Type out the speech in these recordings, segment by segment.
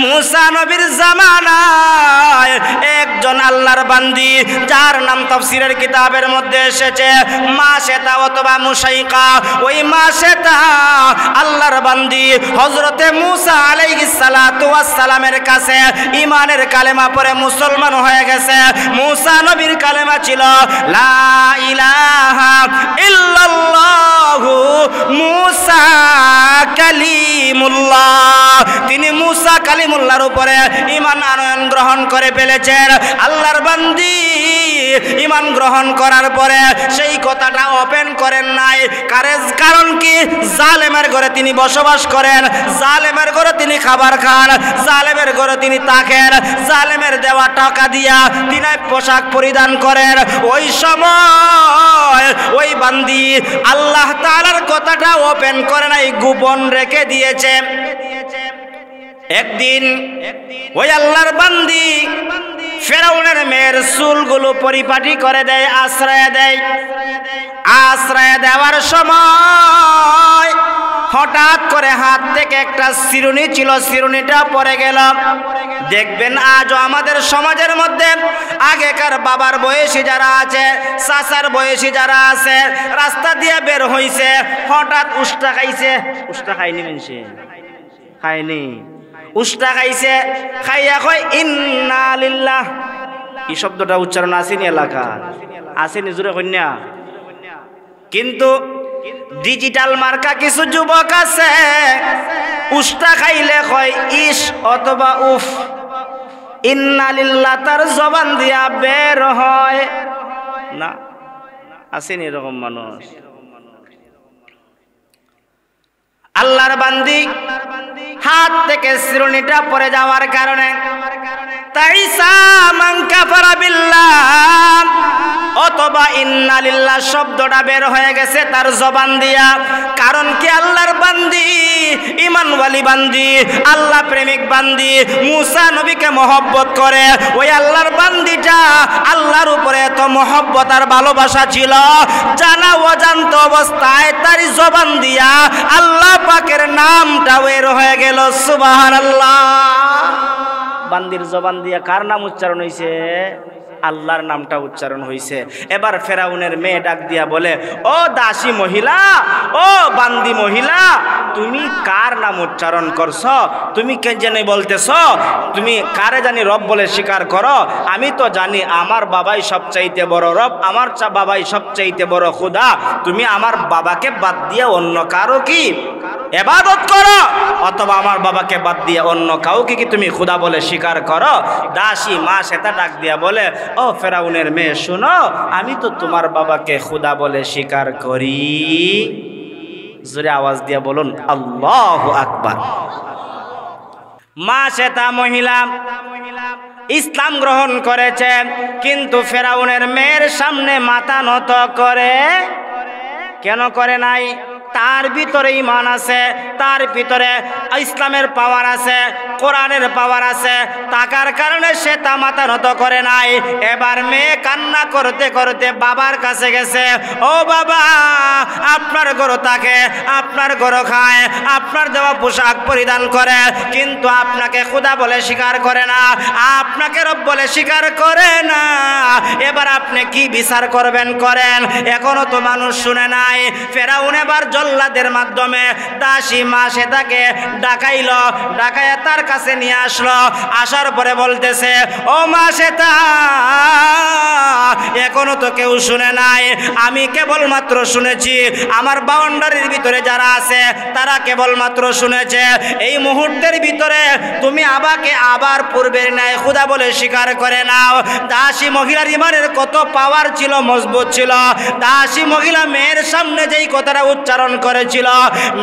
মুসা নবীর জামানায় একজন আল্লাহর বান্দি যার নাম তাফসীরের কিতাবের মধ্যে এসেছে মাশেতা অথবা মুশাইকা। ওই মাশেতা আল্লাহর বান্দি হযরতে মুসা আলাইহিস সালাতু ওয়াস সালামের কাছে ঈমানের কালেমা পড়ে মুসলমান হয়ে গেছে। মুসা নবীর কালেমা ছিল লা ইলাহা ইল্লাল্লাহু মুসা কালিমুল্লাহ। তিনি মুসা কালিমুল্লাহর উপরে ঈমান আনয়ন গ্রহণ করে ফেলেছেন। আল্লাহর বান্দি ঈমান গ্রহণ করার পরে সেই কথাটা ওপেন করেন নাই। কারণ কি? জালেমের ঘরে তিনি বসবাস করেন, জালেমের ঘরে তিনি খাবার খান, জালেমের ঘরে তিনি থাকেন, জালেমের দেওয়া টাকা দিয়া তিনি পোশাক পরিধান করেন। ওই সময় ওই বান্দি আল্লাহ তাআলার কথাটা ওপেন করে নাই, গোপন রেখে দিয়েছে। একদিন ওই আল্লাহর বান্দি ফেরাউনের মেয়ের চুলগুলো পরিপাটি করে দেয়, আশ্রয় দেয়। আশ্রয় দেওয়ার সময় হঠাৎ করে হাত থেকে একটা চিরুনি ছিল, চিরুনিটা পড়ে গেল। দেখবেন আজও আমাদের সমাজের মধ্যে আগেকার বাবার বয়সী যারা আছে, চাচার বয়সী যারা আছে, রাস্তা দিয়ে বের হইছে, হঠাৎ উষ্টা খাইছে। উষ্টা খাইনি মানুষে? খায়নি। উষ্টা খাইছে, খাইয়া কয় ইন্না লিল্লাহ। এই শব্দটা উচ্চারণ আসেনি এলাকা? আসেনি? জোরে কন্যা। কিন্তু ডিজিটাল মার্কা কিছু যুবক আছে, উষ্টা খাইলে কয় ইস অথবা উফ। ইন্না লিল্লাহ তার জবান দিয়া বের হয় না। আসেনি এরকম মানুষ? আল্লাহর বান্দি হাত থেকে চিরুনিটা পড়ে যাওয়ার কারণে তাইসা মান কাফারা বিল্লাহ অথবা ইন্না লিল্লাহ শব্দটা বের হয়ে গেছে তার জবান দিয়া। কারণ কি? আল্লাহর বান্দি, ঈমানওয়ালী বান্দি, আল্লাহ প্রেমিক বান্দি, মুসা নবীকে মহব্বত করে। ওই আল্লাহর বান্দিটা আল্লাহর উপরে এত মহব্বত আর ভালোবাসা ছিল, জানা অজান্ত অবস্থায় তার জবান দিয়া আল্লাহ পাকের নামটা বের হয়ে গেল। সুবহানাল্লাহ। বান্দির জবান দিয়া কার নাম উচ্চারণ হইছে? আল্লাহর নামটা উচ্চারণ হইছে। এবার ফেরাউনের মেয়ে ডাক দিয়া বলে, ও দাসী মহিলা, ও বান্দি মহিলা, তুমি কার নাম উচ্চারণ করছ? তুমি কে জানি বলতেছ? তুমি কারে জানি রব বলে স্বীকার করো? আমি তো জানি আমার বাবাই সবচাইতে বড় রব, আমার বাবাই সবচাইতে বড় খোদা। তুমি আমার বাবাকে বাদ দিয়ে অন্য কারো কি ইবাদত করো, অথবা আমার বাবাকে বাদ দিয়ে অন্য কাউকে কি তুমি খোদা বলে স্বীকার করো? দাসী মা সেটা ডাক দিয়া বলে, ও ফেরাউনের মেয়ে শুনো, আমি তো তোমার বাবাকে খোদা বলে স্বীকার করি। জোরে আওয়াজ দিয়া বলুন আল্লাহু আকবার। মা সেটা মহিলা ইসলাম গ্রহণ করেছে, কিন্তু ফেরাউনের মেয়ের সামনে মাথা নত করে কেন করে নাই? তার ভিতরে ঈমান আছে, তার ভিতরে ইসলামের পাওয়ার আছে, কোরআনের পাওয়ার আছে, টাকার কারণে সে তা মাথা নত করে নাই। এবার মেয়ে কান্না করতে করতে বাবার কাছে গেছে, ও বাবা, আপনার ঘর থাকে, আপনার ঘর খায়, আপনার দেওয়া পোশাক পরিধান করে, কিন্তু আপনাকে খোদা বলে স্বীকার করে না, আপনাকে রব বলে স্বীকার করে না। এবার আপনি কি বিচার করবেন করেন। এখনো তো মানুষ শুনে নাই। ফেরাউন এবার জল্লাদের মাধ্যমে দাসী মা সেটাকে ডাকাইল, ডাকাইয়া তার কাছে নিয়ে আসলো। আসার পরে বলতেছে, ও মা সেটা, এখনো তো কেউ শুনে নাই, আমি কেবলমাত্র শুনেছি, আমার বাউন্ডারির ভিতরে যারা আছে তারা কেবলমাত্র শুনেছে। এই মুহূর্তের ভিতরে তুমি আবাকে আবার পূর্বের ন্যায় খোদা বলে স্বীকার করে নাও। দাসী মহিলার ঈমানের কত পাওয়ার ছিল, মজবুত ছিল। দাসী মহিলা মেয়ের সামনে যেই কথাটা উচ্চারণ করেছিল,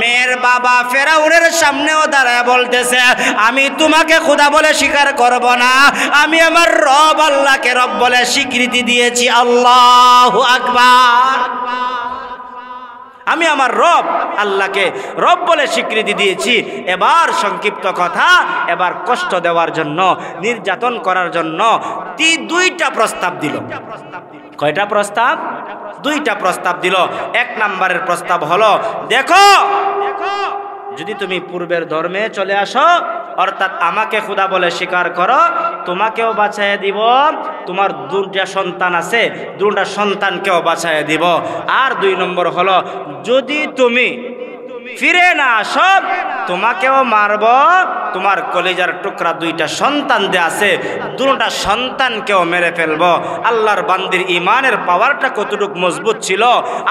মেয়ের বাবা ফেরাউনের সামনেও দাঁড়ায় বলতেছে, আমি তোমাকে খোদা বলে স্বীকার করব না, আমি আমার রব আল্লাহকে রব বলে স্বীকৃতি দিয়েছি। আল্লাহু আকবার। আমি আমার রব আল্লাহকে রব বলে স্বীকৃতি দিয়েছি। এবার সংক্ষিপ্ত কথা, এবার কষ্ট দেওয়ার জন্য, নির্যাতন করার জন্য দুইটা প্রস্তাব দিল। কয়টা প্রস্তাব? দুইটা প্রস্তাব দিল। এক নম্বরের প্রস্তাব হলো, দেখো যদি তুমি পূর্বের ধর্মে চলে আসো, অর্থাৎ আমাকে খোদা বলে স্বীকার করো, তোমাকেও বাঁচাইয়া দিব, তোমার দুটা সন্তান আছে, দুটা সন্তানকেও বাঁচাইয়া দিব। আর 2 নম্বর হলো, যদি তুমি ফিরে না আসো, তোমাকেও মারব, তোমার কলিজার টুকরা 2টা সন্তান যে আছে, 2টা সন্তানকেও মেরে ফেলবো। আল্লাহর বান্দির ইমানের পাওয়ারটা কতটুক মজবুত ছিল।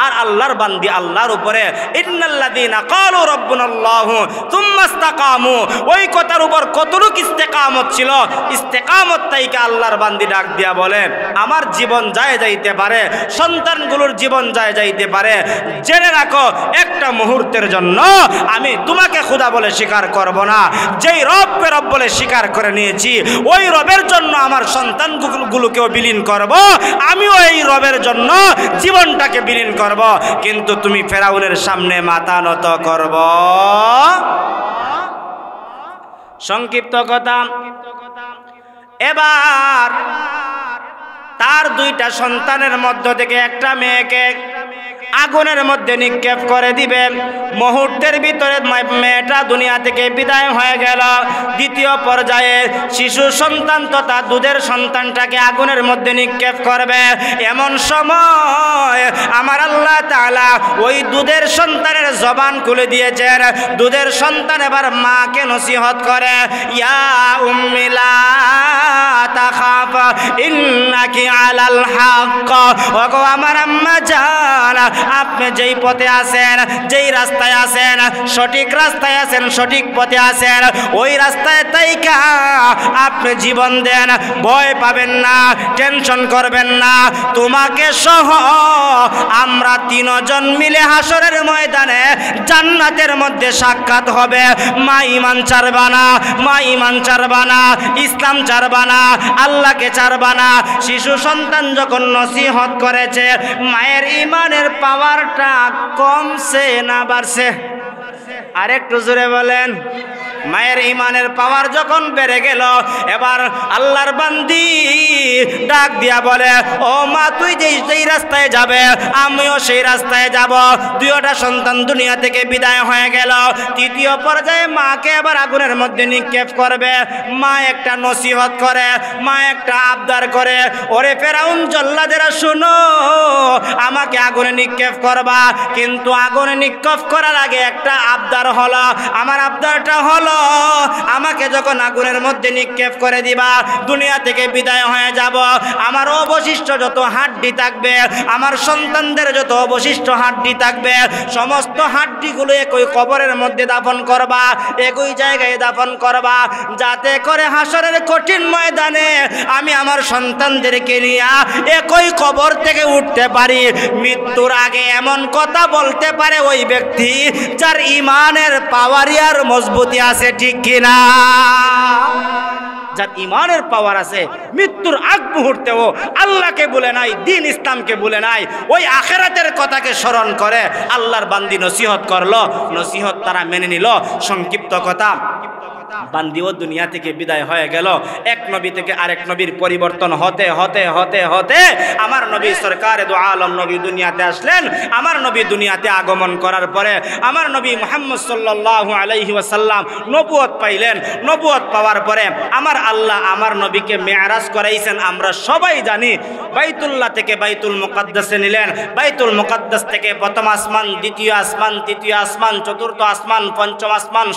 আর আল্লাহর বান্দি আল্লাহর উপরে ইন্নাল্লাযীনা ক্বালু রাব্বুনাল্লাহু সুম্মা ইসতাকামু, ওই কথার উপর কতটুক ইস্তেকামত ছিল। ইস্তেকামত তাইকে আল্লাহর বান্দি ডাক দিয়া বলে, আমার জীবন যায় যাইতে পারে, সন্তানগুলোর জীবন যায় যাইতে পারে, জেনে রাখো একটা মুহূর্তের জন্য আমি তোমাকে খোদা বলে স্বীকার করব না। যেই রবকে রব বলে স্বীকার করে নিয়েছি, ওই রবের জন্য আমার সন্তানগুলোকেও বিলীন করব, আমিও এই রবের জন্য জীবনটাকে বিলীন করব। কিন্তু তুমি ফেরাউনের সামনে মাথা নত করব। সংক্ষিপ্ত কথা, এবার তার 2টা সন্তানের মধ্য থেকে একটা মেয়েকে আগুনের মধ্যে নিক্ষেপ করে দিবে। মুহূর্তের ভিতরে মেয়েটা দুনিয়া থেকে বিদায় হয়ে গেল। দ্বিতীয় পর্যায়ে শিশু সন্তান তথা দুধের সন্তানটাকে আগুনের মধ্যে নিক্ষেপ করবে। এমন সময় আমার আল্লাহ তাআলা ওই দুধের সন্তানের জবান খুলে দিয়েছেন। দুধের সন্তান এবার মাকে নসিহত করে, ইয়া উম্মি লা তাখাফ ইন্নাকি আলাল হক। ওগো আমার আম্মা জান, আপনি যেই পথে আছেন, যেই রাস্তায় আছেন, সঠিক রাস্তায় আছেন, সঠিক পথে আছেন, ওই রাস্তায় তাইকা আপনি জীবন দেন। ভয় পাবেন না, টেনশন করবেন না। তোমাকে সহ আমরা 3 জন মিলে হাসরের ময়দানে জান্নাতের মধ্যে সাক্ষাৎ হবে। মা ইমান ছাড়বা না, মা ইমান ছাড়বা না, ইসলাম ছাড়বা না, আল্লাহকে ছাড়বা না। শিশু সন্তান যখন নসিহত করেছে, মায়ের ইমানের পাওয়ারটা কমছে না বাড়ছে? আরেকটু জোরে বলেন। মায়ের ইমানের পাওয়ার যখন বেড়ে গেল, এবার আল্লাহর বান্দি ডাক দিয়া বলে, ও মা, তুই যেই রাস্তায় যাবে আমিও সেই রাস্তায় যাব। 2টা সন্তান দুনিয়া থেকে বিদায় হয়ে গেল। তৃতীয় পর্যায়ে মাকে আবার আগুনের মধ্যে নিক্ষেপ করবে। মা একটা নসিহত করে, মা একটা আবদার করে, ওরে ফেরাউন জল্লাদেরা শুনো, আমাকে আগুনে নিক্ষেপ করবা, কিন্তু আগুনে নিক্ষেপ করার আগে একটা আবদার হলো। আমার আবদারটা হলো, আমাকে যখন আগুনের মধ্যে নিক্ষেপ করে দিবা, দুনিয়া থেকে বিদায় হয়ে যাব, আমার অবশিষ্ট যত হাড্ডি থাকবে, আমার সন্তানদের যত অবশিষ্ট হাড্ডি থাকবে, সমস্ত হাড্ডিগুলো একই কবরের মধ্যে দাফন করবা, একই জায়গায় দাফন করবা, যাতে করে হাসরের কঠিন ময়দানে আমি আমার সন্তানদেরকে নিয়ে একই কবর থেকে উঠতে পারি। মৃত্যুর আগে এমন কথা বলতে পারে ওই ব্যক্তি যার ইমানের পাওয়ারই আর মজবুতি আছে, ঠিক কিনা? যার ইমানের পাওয়ার আছে, মৃত্যুর আগ মুহূর্তেও আল্লাহকে বলে নাই, দিন ইসলামকে বলে নাই, ওই আখিরাতের কথাকে স্মরণ করে আল্লাহর বান্দি নসিহত করলো, নসিহত তারা মেনে নিল। সংক্ষিপ্ত কথা, বান্দিও দুনিয়া থেকে বিদায় হয়ে গেল। এক নবী থেকে আরেক নবীর পরিবর্তন হতে হতে হতে হতে আমার নবী সরকারে দু আলম নবী দুনিয়াতে আসলেন। আমার নবী দুনিয়াতে আগমন করার পরে আমার নবী মুহাম্মদ সাল্লাল্লাহু আলাইহি ওয়াসাল্লাম নবুয়ত পাইলেন। নবুয়ত পাওয়ার পরে আমার আল্লাহ আমার নবীকে মেরাজ করাইছেন। আমরা সবাই জানি, বাইতুল্লাহ থেকে বাইতুল মুকাদ্দাসে নিলেন, বাইতুল মুকাদ্দাস থেকে প্রথম আসমান, দ্বিতীয় আসমান, তৃতীয় আসমান, চতুর্থ আসমান, পঞ্চম আসমান,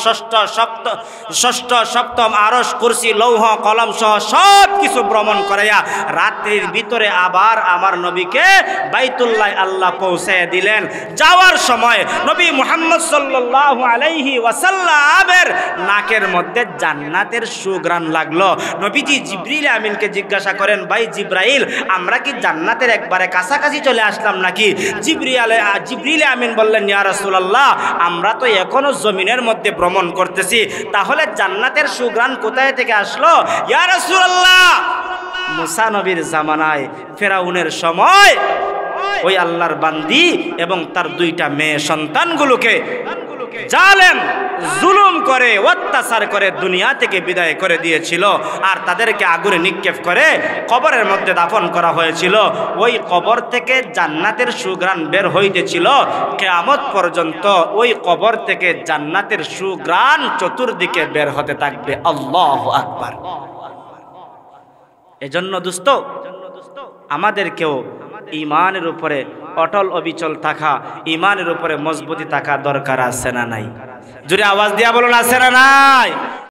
ষষ্ঠ সপ্তম আরশ, কুরসি, লৌহ, কলম সহ সব কিছু ভ্রমণ করাইয়া রাত্রির ভিতরে আবার আমার নবীকে বাইতুল্লাহ আল্লাহ পৌঁছে দিলেন। যাওয়ার সময় নবী মুহাম্মদ সাল্লাল্লাহু আলাইহি ওয়াসাল্লামের নাকের মধ্যে জান্নাতের সুঘ্রাণ লাগলো। নবীজি জিবরিল আমিনকে জিজ্ঞাসা করেন, ভাই জিব্রাইল, আমরা কি জান্নাতের একবারে কাছাকাছি চলে আসলাম নাকি? জিবরিল আমিন বললেন, ইয়া রাসূলুল্লাহ, আমরা তো এখনো জমিনের মধ্যে ভ্রমণ করতেছি, তাহলে জান্নাতের সুঘ্রাণ কোথায় থেকে আসলো? ইয়া রাসূলুল্লাহ, মুসা নবীর জামানায় ফেরাউনের সময় ওই আল্লাহর বান্দি এবং তার 2টা মেয়ে সন্তানগুলোকে জালেম জুলুম করে অত্যাচার করে দুনিয়া থেকে বিদায় করে দিয়েছিল আর তাদেরকে আগুনে নিক্ষেপ করে কবরের মধ্যে দাফন করা হয়েছিল। ওই কবর থেকে জান্নাতের সুঘ্রাণ বের হইতেছিল, কিয়ামত পর্যন্ত ওই কবর থেকে জান্নাতের সুঘ্রাণ চতুর্দিকে বের হতে থাকবে। আল্লাহু আকবার। এজন্য দোস্ত আমাদেরকেও ঈমানের উপরে অটল অবিচল থাকা, ঈমানের উপরে মজবুতি থাকা দরকার আছে না নাই? জোরে আওয়াজ দিয়া বলুন, আছে না নাই?